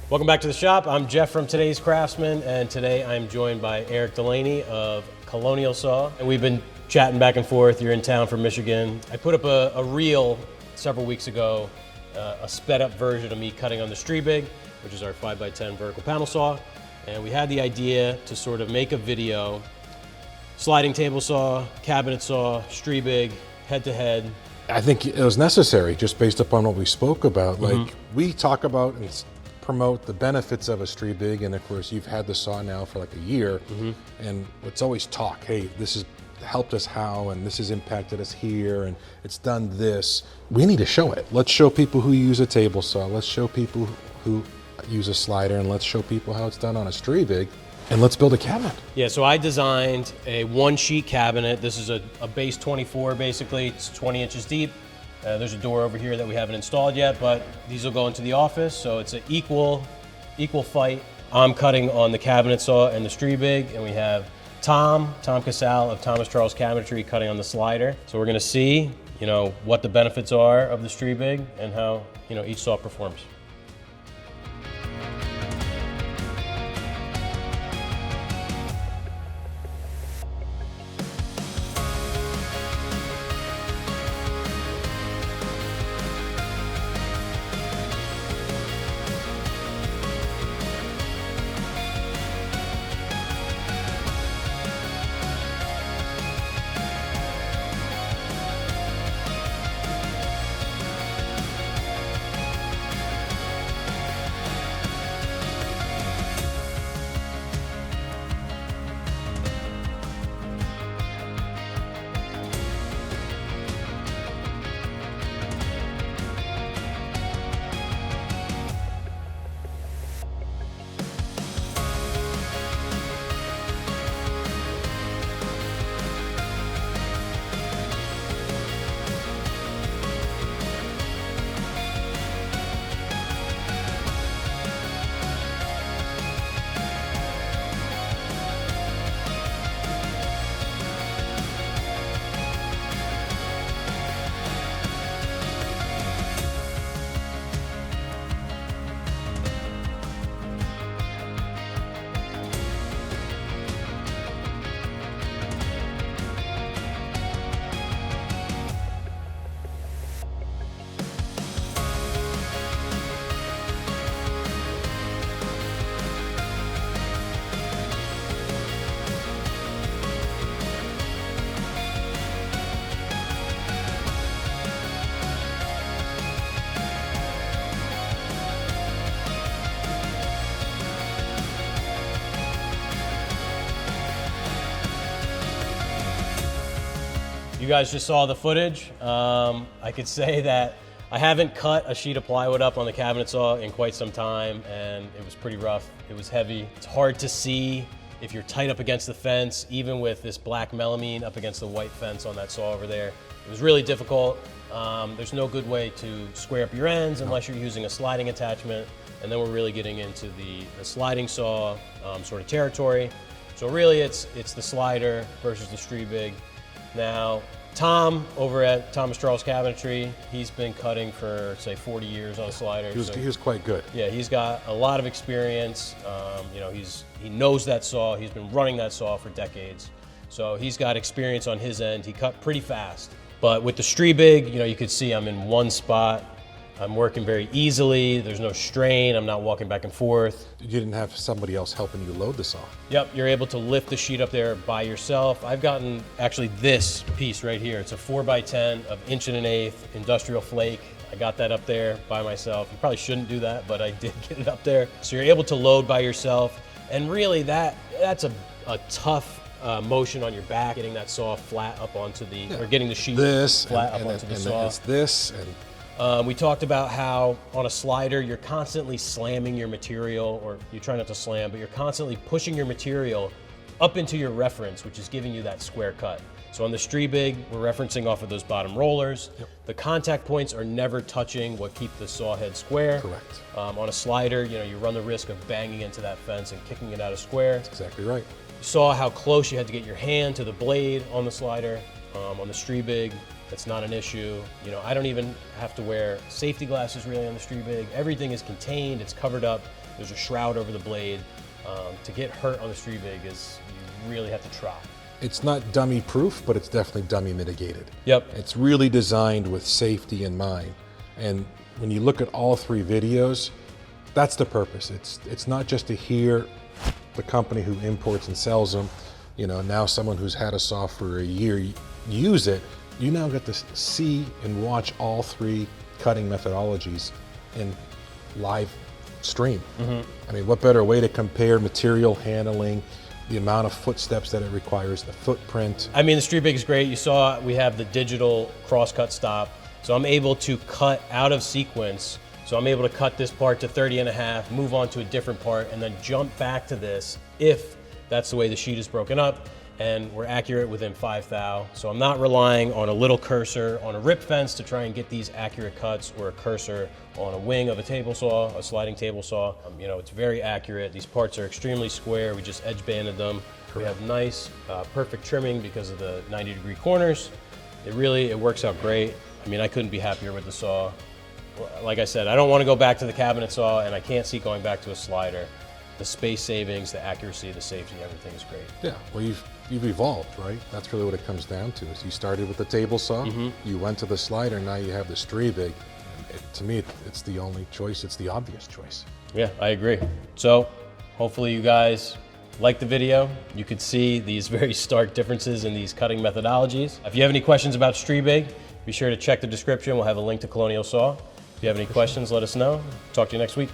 Welcome back to the shop. I'm Jeff from Today's Craftsman, and today I'm joined by Erik Delaney of Colonial Saw. And we've been chatting back and forth. You're in town from Michigan. I put up a reel several weeks ago, a sped up version of me cutting on the STRIEBIG, which is our 5x10 vertical panel saw. And we had the idea to sort of make a video, sliding table saw, cabinet saw, STRIEBIG, head to head. I think it was necessary just based upon what we spoke about. Like we talk about and promote the benefits of a STRIEBIG, and of course you've had the saw now for like a year, and it's always talk, hey, this has helped us how, and this has impacted us here, and it's done this. We need to show it. Let's show people who use a table saw, let's show people who use a slider, and let's show people how it's done on a STRIEBIG, and let's build a cabinet. Yeah, so I designed a one sheet cabinet. This is a base 24 basically, it's 20 inches deep. There's a door over here that we haven't installed yet, but these will go into the office, so it's an equal fight. I'm cutting on the cabinet saw and the STRIEBIG, and we have Tom Casal of Thomas Charles Cabinetry cutting on the slider. So we're gonna see, what the benefits are of the STRIEBIG and how, each saw performs. You guys just saw the footage. I could say that I haven't cut a sheet of plywood up on the cabinet saw in quite some time, and it was pretty rough. It was heavy. It's hard to see if you're tight up against the fence, even with this black melamine up against the white fence on that saw over there. It was really difficult. There's no good way to square up your ends unless you're using a sliding attachment, and then we're really getting into the sliding saw sort of territory. So really it's the slider versus the STRIEBIG. Now, Tom over at Thomas Charles Cabinetry, he's been cutting for, say, 40 years on a slider. He was quite good. Yeah, he's got a lot of experience. He knows that saw. He's been running that saw for decades. So he's got experience on his end. He cut pretty fast. But with the STRIEBIG, you could see I'm in one spot. I'm working very easily. There's no strain. I'm not walking back and forth. You didn't have somebody else helping you load the saw. Yep, you're able to lift the sheet up there by yourself. I've gotten actually this piece right here. It's a 4x10 of 1.125" industrial flake. I got that up there by myself. You probably shouldn't do that, but I did get it up there. So you're able to load by yourself. And really that's a tough motion on your back, getting that saw flat up onto the, or getting the sheet flat up onto the saw. It's this, and we talked about how on a slider, you're constantly slamming your material, or you try not to slam, but you're constantly pushing your material up into your reference, which is giving you that square cut. So on the STRIEBIG, we're referencing off of those bottom rollers. Yep. The contact points are never touching what keep the saw head square. Correct. On a slider, you run the risk of banging into that fence and kicking it out of square. That's exactly right. You saw how close you had to get your hand to the blade on the slider. On the STRIEBIG, It's not an issue. You know, I don't even have to wear safety glasses really on the STRIEBIG. Everything is contained, it's covered up. There's a shroud over the blade. To get hurt on the STRIEBIG is, you really have to try. It's not dummy proof, but it's definitely dummy mitigated. Yep. It's really designed with safety in mind. And when you look at all 3 videos, that's the purpose. It's not just to hear the company who imports and sells them, you know, now someone who's had a saw for a year use it. You now get to see and watch all 3 cutting methodologies in live stream. I mean, what better way to compare material handling, the amount of footsteps that it requires, the footprint. I mean, the STRIEBIG is great. You saw we have the digital cross-cut stop. So I'm able to cut out of sequence. So I'm able to cut this part to 30.5, move on to a different part, and then jump back to this if that's the way the sheet is broken up. And we're accurate within 5 thou. So I'm not relying on a little cursor on a rip fence to try and get these accurate cuts, or a cursor on a wing of a table saw, a sliding table saw. You know, it's very accurate. These parts are extremely square. We just edge banded them. We have nice, perfect trimming because of the 90-degree corners. It works out great. I mean, I couldn't be happier with the saw. Like I said, I don't want to go back to the cabinet saw, and I can't see going back to a slider. The space savings, the accuracy, the safety, everything is great. Yeah, well, you've evolved, right? That's really what it comes down to. Is you started with the table saw, you went to the slider, now you have the STRIEBIG. To me, it's the only choice. It's the obvious choice. Yeah, I agree. So hopefully you guys liked the video. You could see these very stark differences in these cutting methodologies. If you have any questions about STRIEBIG, be sure to check the description. We'll have a link to Colonial Saw. If you have any questions, let us know. Talk to you next week.